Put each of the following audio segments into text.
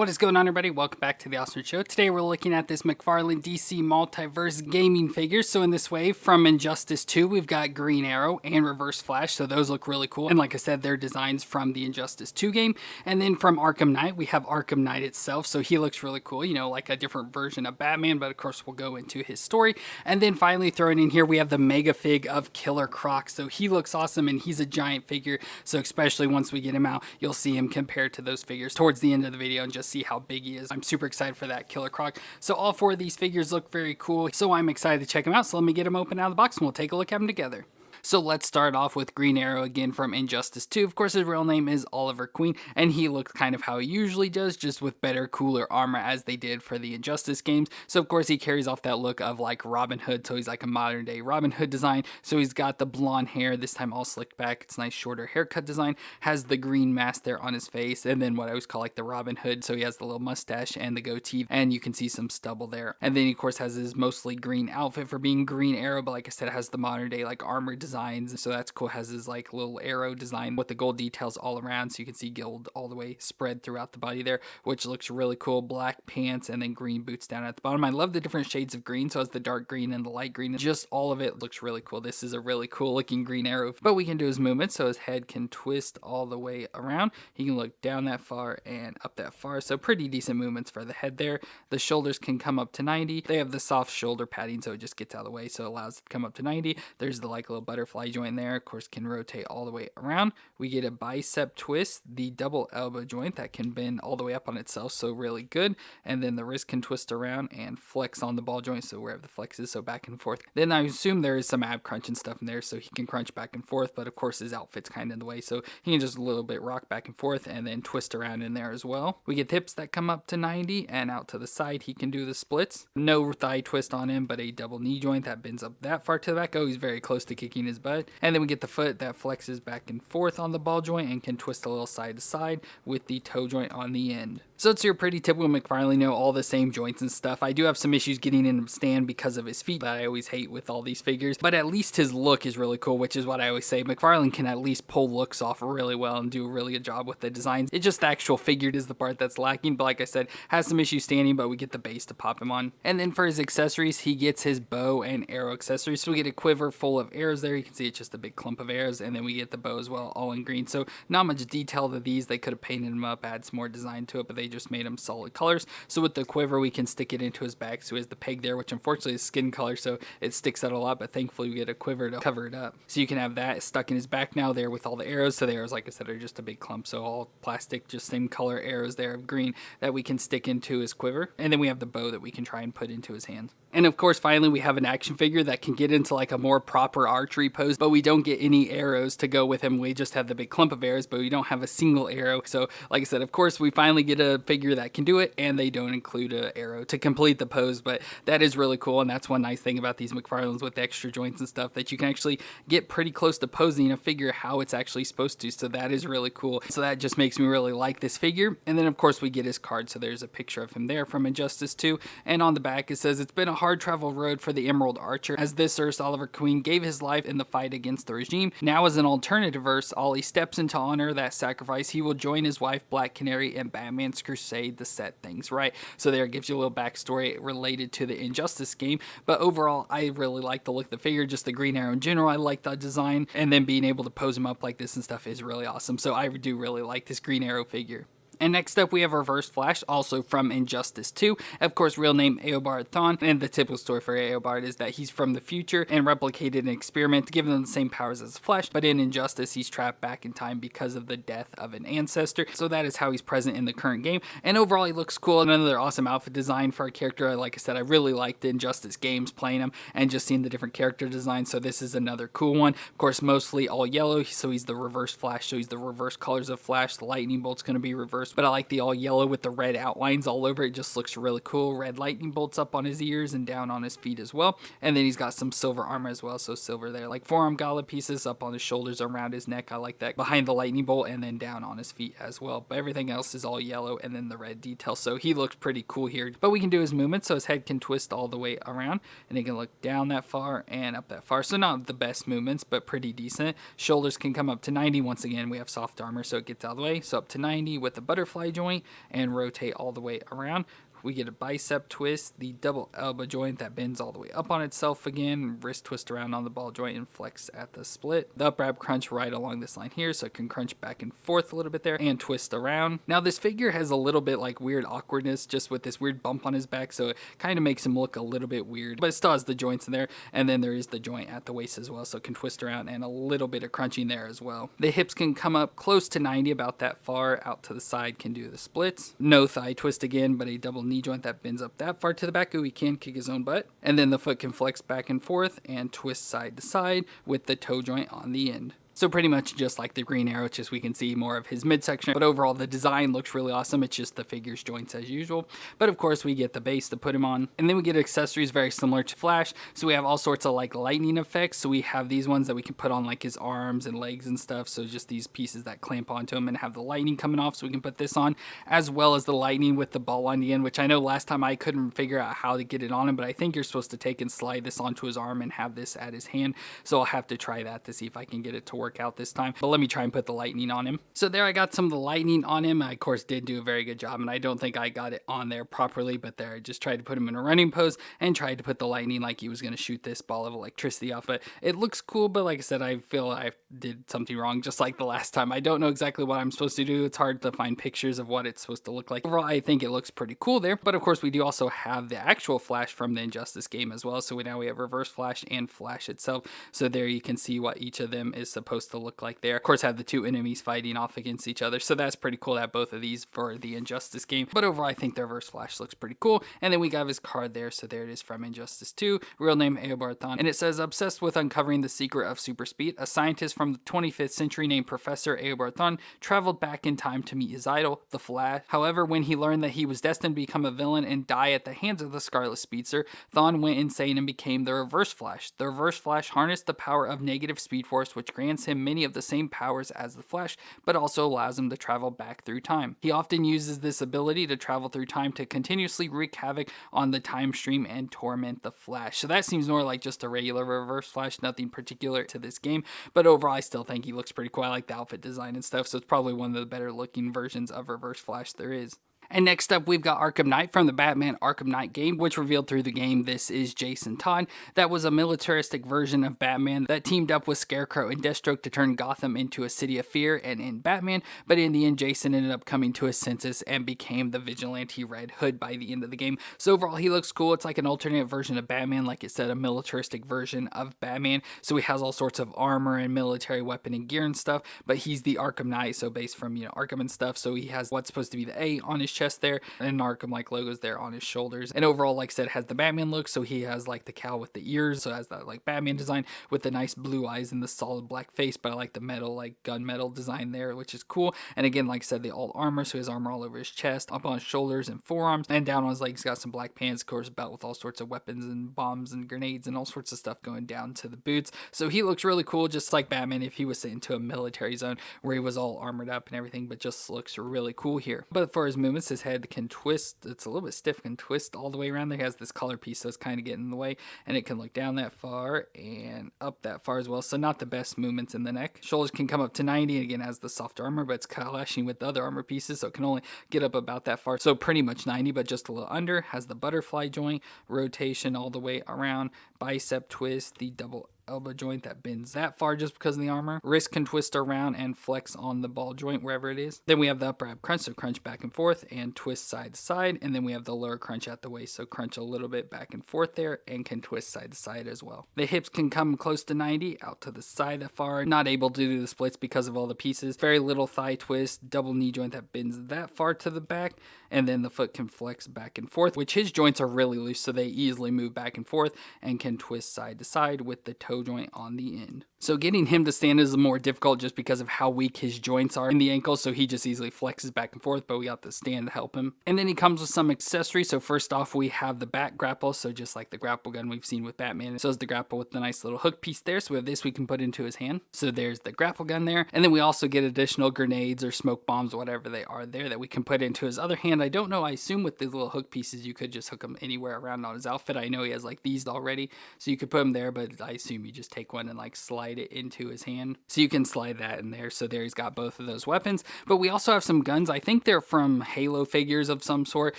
What is going on, everybody? Welcome back to the Awesome Show. Today we're looking at this McFarlane DC Multiverse gaming figure. So in this way, from Injustice 2, we've got Green Arrow and Reverse Flash, so those look really cool. And like I said, they're designs from the Injustice 2 game. And then from Arkham Knight, we have Arkham Knight itself, so he looks really cool, you know, like a different version of Batman, but of course we'll go into his story. And then finally throwing in here, we have the Mega Fig of Killer Croc, so he looks awesome and he's a giant figure, so especially once we get him out, you'll see him compared to those figures towards the end of the video and just see how big he is. I'm super excited for that Killer Croc. So all four of these figures look very cool, so I'm excited to check them out. So let me get them open out of the box and we'll take a look at them together. So let's start off with Green Arrow again from Injustice 2. Of course, his real name is Oliver Queen, and he looks kind of how he usually does, just with better, cooler armor as they did for the Injustice games. So of course, he carries off that look of like Robin Hood, so he's like a modern day Robin Hood design. So he's got the blonde hair, this time all slicked back. It's a nice shorter haircut design, has the green mask there on his face, and then what I always call like the Robin Hood. So he has the little mustache and the goatee, and you can see some stubble there. And then he of course has his mostly green outfit for being Green Arrow, but like I said, it has the modern day like armor designs. So that's cool. Has his like little arrow design with the gold details all around, so you can see gold all the way spread throughout the body there, which looks really cool. Black pants and then green boots down at the bottom. I love the different shades of green, so it's the dark green and the light green. Just all of it looks really cool. This is a really cool looking Green Arrow, but we can do his movement, so his head can twist all the way around. He can look down that far and up that far, so pretty decent movements for the head there. The shoulders can come up to 90. They have the soft shoulder padding, so it just gets out of the way, so it allows it to come up to 90. There's the like little butterfly joint there, of course can rotate all the way around. We get a bicep twist, the double elbow joint that can bend all the way up on itself, so really good. And then the wrist can twist around and flex on the ball joint, so wherever the flex is, so back and forth. Then I assume there is some ab crunch and stuff in there, so he can crunch back and forth, but of course his outfit's kind of in the way, so he can just a little bit rock back and forth and then twist around in there as well. We get hips that come up to 90 and out to the side. He can do the splits. No thigh twist on him, but a double knee joint that bends up that far to the back. Oh, he's very close to kicking his butt. And then we get the foot that flexes back and forth on the ball joint and can twist a little side to side with the toe joint on the end. So it's your pretty typical McFarlane, you know, all the same joints and stuff. I do have some issues getting him to stand because of his feet that I always hate with all these figures, but at least his look is really cool, which is what I always say. McFarlane can at least pull looks off really well and do a really good job with the designs. It's just the actual figure is the part that's lacking, but like I said, has some issues standing, but we get the base to pop him on. And then for his accessories, he gets his bow and arrow accessories. So we get a quiver full of arrows there. You can see it's just a big clump of arrows, and then we get the bow as well, all in green. So not much detail to these. They could have painted them up, add some more design to it, but they just made them solid colors. So with the quiver, we can stick it into his back. So he has the peg there, which unfortunately is skin color, so it sticks out a lot, but thankfully we get a quiver to cover it up. So you can have that stuck in his back now there with all the arrows. So the arrows, like I said, are just a big clump, so all plastic, just same color arrows there of green that we can stick into his quiver. And then we have the bow that we can try and put into his hand. And of course, finally, we have an action figure that can get into like a more proper archery pose, but we don't get any arrows to go with him. We just have the big clump of arrows, but we don't have a single arrow. So like I said, of course, we finally get a figure that can do it, and they don't include an arrow to complete the pose, but that is really cool. And that's one nice thing about these McFarlanes with the extra joints and stuff, that you can actually get pretty close to posing a figure how it's actually supposed to. So that is really cool. So that just makes me really like this figure. And then of course we get his card. So there's a picture of him there from Injustice 2. And on the back it says, "It's been a hard travel road for the Emerald Archer, as this Earth's Oliver Queen gave his life in the fight against the regime. Now as an alternative verse, Ollie steps in to honor that sacrifice. He will join his wife Black Canary in Batman's crusade to set things right." So there it gives you a little backstory related to the Injustice game. But overall, I really like the look of the figure, just the Green Arrow in general. I like the design, and then being able to pose him up like this and stuff is really awesome. So I do really like this Green Arrow figure. And next up, we have Reverse Flash, also from Injustice 2. Of course, real name Eobard Thawne, and the typical story for Eobard is that he's from the future and replicated an experiment, giving him the same powers as Flash, but in Injustice, he's trapped back in time because of the death of an ancestor. So that is how he's present in the current game. And overall, he looks cool. Another awesome outfit design for a character. Like I said, I really liked the Injustice games, playing him, and just seeing the different character designs. So this is another cool one. Of course, mostly all yellow, so he's the Reverse Flash, so he's the reverse colors of Flash. The lightning bolt's going to be reversed, but I like the all yellow with the red outlines all over. It just looks really cool. Red lightning bolts up on his ears and down on his feet as well. And then he's got some silver armor as well, so silver there, like forearm gala pieces up on his shoulders, around his neck. I like that behind the lightning bolt, and then down on his feet as well. But everything else is all yellow, and then the red detail. So he looks pretty cool here. But we can do his movement, so his head can twist all the way around, and he can look down that far and up that far. So not the best movements, but pretty decent. Shoulders can come up to 90. Once again, we have soft armor, so it gets out of the way. So up to 90 with the butterfly butterfly joint and rotate all the way around. We get a bicep twist, the double elbow joint that bends all the way up on itself again, wrist twist around on the ball joint and flex at the split. The up ab crunch right along this line here, so it can crunch back and forth a little bit there and twist around. Now this figure has a little bit like weird awkwardness just with this weird bump on his back, so it kind of makes him look a little bit weird, but it still has the joints in there, and then there is the joint at the waist as well, so it can twist around and a little bit of crunching there as well. The hips can come up close to 90, about that far out to the side, can do the splits. No thigh twist again, but a double knee joint that bends up that far to the back. Ooh, he can kick his own butt. And then the foot can flex back and forth and twist side to side with the toe joint on the end. So pretty much just like the Green Arrow, it's just we can see more of his midsection, but overall the design looks really awesome. It's just the figure's joints as usual. But of course we get the base to put him on, and then we get accessories very similar to Flash. So we have all sorts of like lightning effects. So we have these ones that we can put on like his arms and legs and stuff. So just these pieces that clamp onto him and have the lightning coming off, so we can put this on, as well as the lightning with the ball on the end, which I know last time I couldn't figure out how to get it on him, but I think you're supposed to take and slide this onto his arm and have this at his hand. So I'll have to try that to see if I can get it to work out this time. But let me try and put the lightning on him. So there I got some of the lightning on him. I of course did do a very good job, and I don't think I got it on there properly, but there I just tried to put him in a running pose and tried to put the lightning like he was going to shoot this ball of electricity off. But it looks cool, but like I said, I feel I did something wrong just like the last time. I don't know exactly what I'm supposed to do. It's hard to find pictures of what it's supposed to look like. Overall, I think it looks pretty cool there. But of course we do also have the actual Flash from the Injustice game as well. So now we have Reverse Flash and Flash itself. So there you can see what each of them is supposed to look like there. Of course, have the two enemies fighting off against each other, so that's pretty cool to have both of these for the Injustice game. But overall, I think the Reverse Flash looks pretty cool. And then we got his card there, so there it is from Injustice 2, real name Eobard Thawne, and it says, obsessed with uncovering the secret of super speed, a scientist from the 25th century named Professor Eobard Thawne traveled back in time to meet his idol, the Flash. However, when he learned that he was destined to become a villain and die at the hands of the Scarlet Speedster, Thawne went insane and became the Reverse Flash. The Reverse Flash harnessed the power of negative speed force, which grants him many of the same powers as the Flash, but also allows him to travel back through time. He often uses this ability to travel through time to continuously wreak havoc on the time stream and torment the Flash. So that seems more like just a regular Reverse Flash, nothing particular to this game, but overall I still think he looks pretty cool. I like the outfit design and stuff, so it's probably one of the better looking versions of Reverse Flash there is. And next up, we've got Arkham Knight from the Batman Arkham Knight game, which revealed through the game this is Jason Todd. That was a militaristic version of Batman that teamed up with Scarecrow and Deathstroke to turn Gotham into a city of fear and end Batman, but in the end, Jason ended up coming to his senses and became the vigilante Red Hood by the end of the game. So overall, he looks cool. It's like an alternate version of Batman, like it said, a militaristic version of Batman. So he has all sorts of armor and military weapon and gear and stuff, but he's the Arkham Knight, so based from, Arkham and stuff. So he has what's supposed to be the A on his chest there, and Arkham like logos there on his shoulders. And overall, like I said, has the Batman look, so he has like the cowl with the ears, so it has that like Batman design with the nice blue eyes and the solid black face, but I like the metal, like gunmetal design there, which is cool. And again, like I said, the all armor, so he has armor all over his chest, up on his shoulders and forearms, and down on his legs, got some black pants, of course, a belt with all sorts of weapons and bombs and grenades and all sorts of stuff going down to the boots. So he looks really cool, just like Batman if he was sent into a military zone where he was all armored up and everything, but just looks really cool here. But for his movements, his head can twist. It's a little bit stiff, can twist all the way around there. He has this collar piece, so it's kind of getting in the way, and it can look down that far and up that far as well, so not the best movements in the neck. Shoulders can come up to 90, and again has the soft armor, but it's clashing with the other armor pieces, so it can only get up about that far, so pretty much 90, but just a little under. Has the butterfly joint, rotation all the way around, bicep twist, the double elbow joint that bends that far just because of the armor. Wrist can twist around and flex on the ball joint wherever it is. Then we have the upper ab crunch, so crunch back and forth and twist side to side. And then we have the lower crunch at the waist, so crunch a little bit back and forth there and can twist side to side as well. The hips can come close to 90, out to the side that far. Not able to do the splits because of all the pieces. Very little thigh twist, double knee joint that bends that far to the back. And then the foot can flex back and forth, which his joints are really loose, so they easily move back and forth and can twist side to side with the toe joint on the end. So getting him to stand is more difficult just because of how weak his joints are in the ankles, so he just easily flexes back and forth, but we got the stand to help him. And then he comes with some accessories. So first off, we have the bat grapple, so just like the grapple gun we've seen with Batman. So is the grapple with the nice little hook piece there, so we have this we can put into his hand. So there's the grapple gun there, and then we also get additional grenades or smoke bombs, whatever they are there, that we can put into his other hand. I don't know, I assume with these little hook pieces you could just hook them anywhere around on his outfit. I know he has like these already, so you could put them there, but I assume you just take one and like slide it into his hand. So you can slide that in there. So there he's got both of those weapons. But we also have some guns. I think they're from Halo figures of some sort,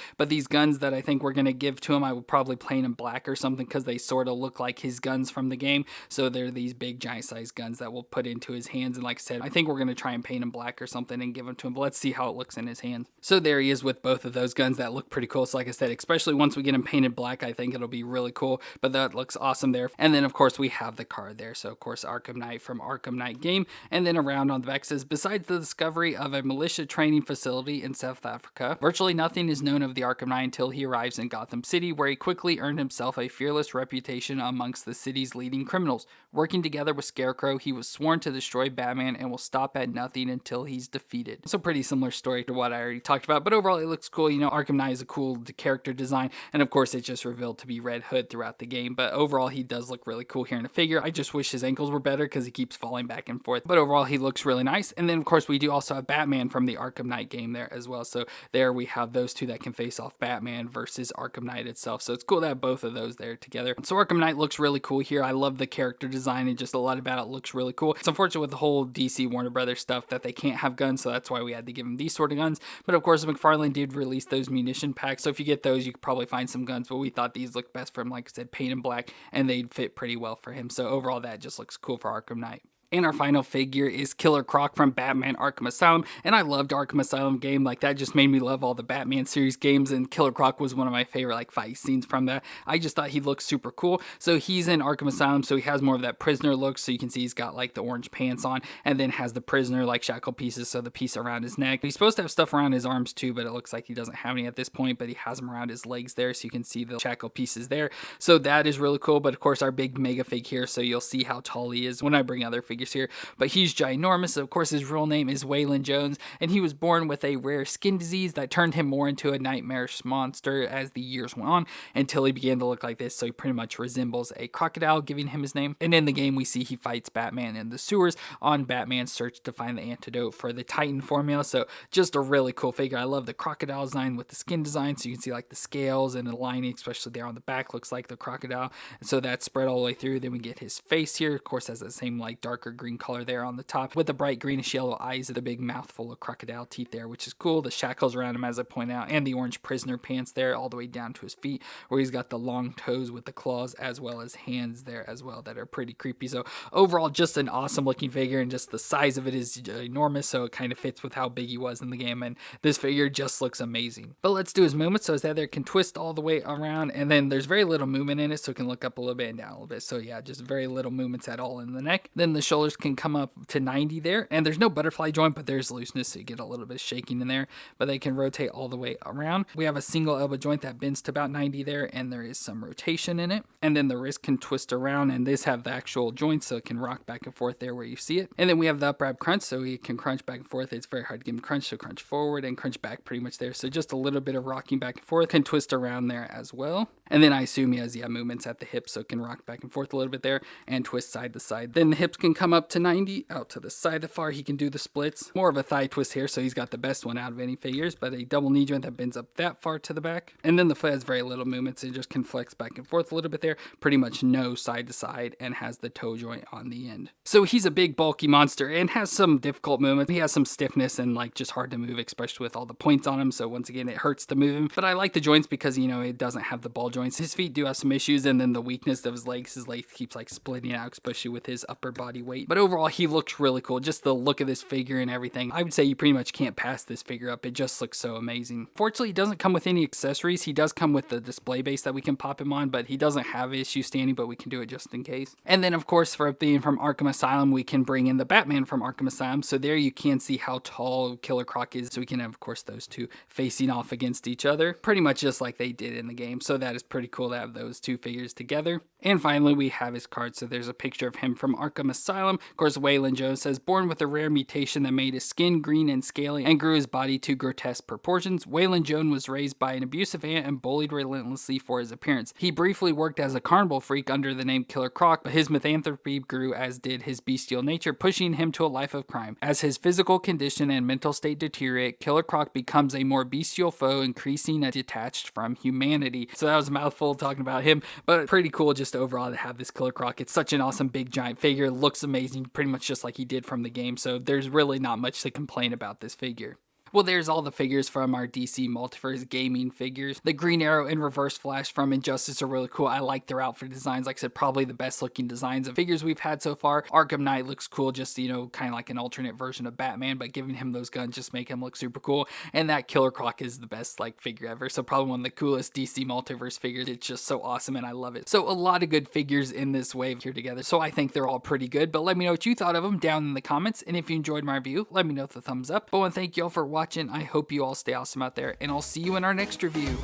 but these guns that I think we're going to give to him, I would probably paint in black or something because they sort of look like his guns from the game. So they're these big giant sized guns that we'll put into his hands. And like I said, I think we're going to try and paint him black or something and give them to him, but let's see how it looks in his hands. So there he is with both of those guns that look pretty cool. So like I said, especially once we get him painted black, I think it'll be really cool, but that looks awesome there. And then of course we have the card there. So of course Arkham Knight from Arkham Knight game. And then around on the back says, besides the discovery of a militia training facility in South Africa, virtually nothing is known of the Arkham Knight until he arrives in Gotham City, where he quickly earned himself a fearless reputation amongst the city's leading criminals. Working together with Scarecrow, he was sworn to destroy Batman and will stop at nothing until he's defeated. So pretty similar story to what I already talked about, but overall it looks cool. You know, Arkham Knight is a cool character design, and of course it's just revealed to be Red Hood throughout the game, but overall he does look really cool here in a figure. I just wish his ankles were better because he keeps falling back and forth, but overall he looks really nice. And then of course we do also have Batman from the Arkham Knight game there as well. So there we have those two that can face off, Batman versus Arkham Knight itself. So it's cool to have both of those there together. So Arkham Knight looks really cool here. I love the character design and just a lot about it looks really cool. It's unfortunate with the whole DC Warner Brothers stuff that they can't have guns, so that's why we had to give them these sort of guns. But of course McFarlane did release those munition packs, so if you get those you could probably find some guns, but we thought these looked best for him, like I said, paint in black, and they'd fit pretty well for him. So overall that just looks cool for Arkham Knight. And our final figure is Killer Croc from Batman Arkham Asylum. And I loved Arkham Asylum game. Like, that just made me love all the Batman series games. And Killer Croc was one of my favorite, like, fight scenes from that. I just thought he looked super cool. So he's in Arkham Asylum, so he has more of that prisoner look. So you can see he's got, like, the orange pants on. And then has the prisoner, like, shackle pieces, so the piece around his neck. He's supposed to have stuff around his arms, too, but it looks like he doesn't have any at this point. But he has them around his legs there, so you can see the shackle pieces there. So that is really cool. But, of course, our big mega fig here, so you'll see how tall he is when I bring other figures here. But he's ginormous. Of course, his real name is Waylon Jones, and he was born with a rare skin disease that turned him more into a nightmarish monster as the years went on until he began to look like this. So he pretty much resembles a crocodile, giving him his name. And in the game, we see he fights Batman in the sewers on Batman's search to find the antidote for the Titan formula. So just a really cool figure. I love the crocodile design with the skin design. So you can see like the scales and the lining, especially there on the back, looks like the crocodile. And so that's spread all the way through. Then we get his face here. Of course, has that same like darker green color there on the top with the bright greenish yellow eyes and the big mouthful of crocodile teeth there, which is cool. The shackles around him, as I point out, and the orange prisoner pants there all the way down to his feet, where he's got the long toes with the claws as well as hands there as well that are pretty creepy. So overall, just an awesome looking figure, and just the size of it is enormous, so it kind of fits with how big he was in the game, and this figure just looks amazing. But let's do his movement. So his head there can twist all the way around, and then there's very little movement in it, so it can look up a little bit and down a little bit. So yeah, just very little movements at all in the neck. Then the shoulders can come up to 90 there, and there's no butterfly joint, but there's looseness, so you get a little bit of shaking in there, but they can rotate all the way around. We have a single elbow joint that bends to about 90 there, and there is some rotation in it. And then the wrist can twist around, and this have the actual joints, so it can rock back and forth there where you see it. And then we have the upright crunch, so you can crunch back and forth. It's very hard to give him crunch, so crunch forward and crunch back pretty much there. So just a little bit of rocking back and forth, can twist around there as well. And then I assume he has movements at the hips, so it can rock back and forth a little bit there and twist side to side. Then the hips can come up to 90, out to the side of far. He can do the splits. More of a thigh twist here, so he's got the best one out of any figures, but a double knee joint that bends up that far to the back. And then the foot has very little movements. It just can flex back and forth a little bit there, pretty much no side to side, and has the toe joint on the end. So he's a big bulky monster and has some difficult movements. He has some stiffness and like just hard to move, especially with all the points on him. So once again, it hurts to move him, but I like the joints because, you know, it doesn't have the ball joints. His feet do have some issues, and then the weakness of his legs keeps like splitting out, especially with his upper body weight. But overall, he looks really cool. Just the look of this figure and everything. I would say you pretty much can't pass this figure up. It just looks so amazing. Fortunately, he doesn't come with any accessories. He does come with the display base that we can pop him on, but he doesn't have issue standing, but we can do it just in case. And then of course, for being from Arkham Asylum, we can bring in the Batman from Arkham Asylum. So there you can see how tall Killer Croc is. So we can have, of course, those two facing off against each other, pretty much just like they did in the game. So that is pretty cool to have those two figures together. And finally, we have his card. So there's a picture of him from Arkham Asylum. Of course, Waylon Jones says, born with a rare mutation that made his skin green and scaly and grew his body to grotesque proportions, Waylon Jones was raised by an abusive aunt and bullied relentlessly for his appearance. He briefly worked as a carnival freak under the name Killer Croc, but his misanthropy grew as did his bestial nature, pushing him to a life of crime. As his physical condition and mental state deteriorate, Killer Croc becomes a more bestial foe, increasing detached from humanity. So that was a mouthful talking about him, but pretty cool just just overall to have this Killer Croc. It's such an awesome big giant figure. It looks amazing, pretty much just like he did from the game. So there's really not much to complain about this figure. Well, there's all the figures from our DC Multiverse gaming figures. The Green Arrow and Reverse Flash from Injustice are really cool. I like their outfit designs. Like I said, probably the best looking designs of figures we've had so far. Arkham Knight looks cool, just, you know, kind of like an alternate version of Batman, but giving him those guns just make him look super cool. And that Killer Croc is the best, like, figure ever. So probably one of the coolest DC Multiverse figures. It's just so awesome and I love it. So a lot of good figures in this wave here together. So I think they're all pretty good, but let me know what you thought of them down in the comments. And if you enjoyed my review, let me know with a thumbs up. Oh, and thank you all for watching. I hope you all stay awesome out there, and I'll see you in our next review.